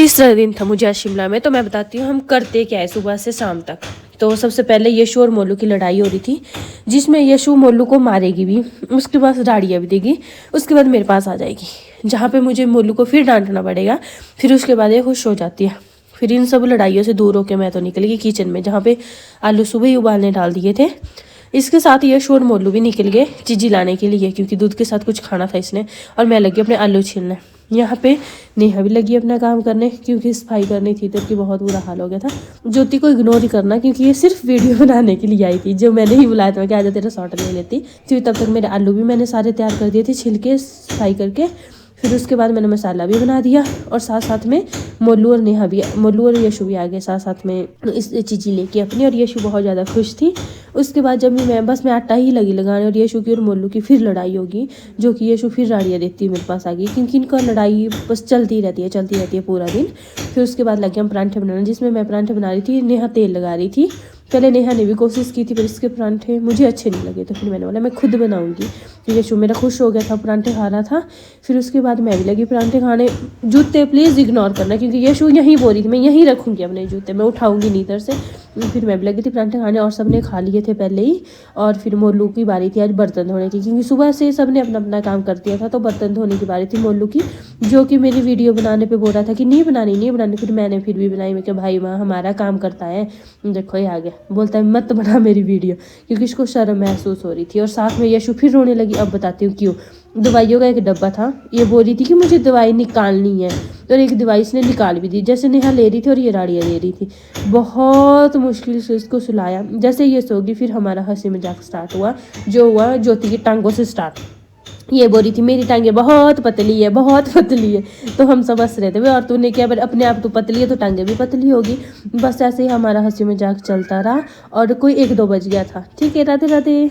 तीसरा दिन था मुझे आज शिमला में। तो मैं बताती हूँ हम करते क्या है सुबह से शाम तक। तो सबसे पहले यशु और मोलू की लड़ाई हो रही थी, जिसमें यशु मोलू को मारेगी भी, उसके बाद डांडिया भी देगी, उसके बाद मेरे पास आ जाएगी, जहाँ पे मुझे मोलू को फिर डांटना पड़ेगा। फिर उसके बाद ये खुश हो जाती है। फिर इन सब लड़ाइयों से दूर होकर मैं तो निकल गई किचन में, जहाँ पे आलू सुबह ही उबालने डाल दिए थे। इसके साथ यशु और मोलू भी निकल गए चीज़ी लाने के लिए, क्योंकि दूध के साथ कुछ खाना था इसने। और मैं लगी अपने आलू छीलने। यहाँ पे नेहा भी लगी अपना काम करने, क्योंकि सफाई करनी थी तो उसकी बहुत बुरा हाल हो गया था। ज्योति को इग्नोर ही करना, क्योंकि ये सिर्फ वीडियो बनाने के लिए आई थी। जो मैंने ही बुलाया था मैं क्या आज तेरा शॉट ले लेती, क्योंकि तब तक मेरे आलू भी मैंने सारे तैयार कर दिए थे छिलके सफाई करके। फिर उसके बाद मैंने मसाला भी बना दिया, और साथ साथ में मोलू और यशु भी आ गए साथ साथ में इस चीज़ी लेके अपनी। और यशु बहुत ज़्यादा खुश थी। उसके बाद जब मैं आटा ही लगी लगाने, और यशु की और मोलू की फिर लड़ाई होगी, जो कि यशु फिर राड़ियाँ देती मेरे पास आ गई, क्योंकि इनका लड़ाई बस चलती रहती है पूरा दिन। फिर उसके बाद लगे हम परांठे बनाने, जिसमें मैं परांठे बना रही थी, नेहा तेल लगा रही थी। पहले नेहा ने भी कोशिश की थी, पर इसके परांठे मुझे अच्छे नहीं लगे, तो फिर मैंने बोला मैं खुद बनाऊंगी। फिर यशु मेरा खुश हो गया था, परांठे खा रहा था। फिर उसके बाद मैं भी लगी परांठे खाने। जूते प्लीज़ इग्नोर करना, क्योंकि यशु यहीं बोल रही थी मैं यहीं रखूँगी अपने जूते, मैं उठाऊंगी नहीं इधर से। फिर मैं भी लगी थी परांठे खाने, और सबने खा लिए थे पहले ही। और फिर मोलू की बारी थी आज बर्तन धोने की, क्योंकि सुबह से सबने अपना अपना काम कर दिया था। तो बर्तन धोने की बारी थी मोलू की, जो कि मेरी वीडियो बनाने पे बोल रहा था कि नहीं बनानी। फिर मैंने फिर भी बनाई। मैं क्या भाई माँ हमारा काम करता है, देखो ये आ गया, बोलता है मत बना मेरी वीडियो, क्योंकि इसको शर्म महसूस हो रही थी। और साथ में यशु फिर रोने लगी। अब बताती हूँ क्यों। दवाइयों का एक डब्बा था, ये बोल रही थी कि मुझे दवाई निकालनी है, और एक दवाई इसने निकाल भी दी। जैसे नेहा ले रही थी और ये राड़ियाँ दे रही थी। बहुत मुश्किल से इसको सुलाया। जैसे ये सोगी फिर हमारा हंसी मजाक स्टार्ट हुआ, जो हुआ ज्योति की टांगों से स्टार्ट। ये बोल रही थी मेरी टांगे बहुत पतली है, बहुत पतली है। तो हम सब हंस रहे थे, और तूने क्या अपने आप तो पतली है तो टांगे भी पतली होगी। बस ऐसे ही हमारा हंसी मजाक चलता रहा, और कोई 1-2 बज गया था। ठीक है, राधे राधे।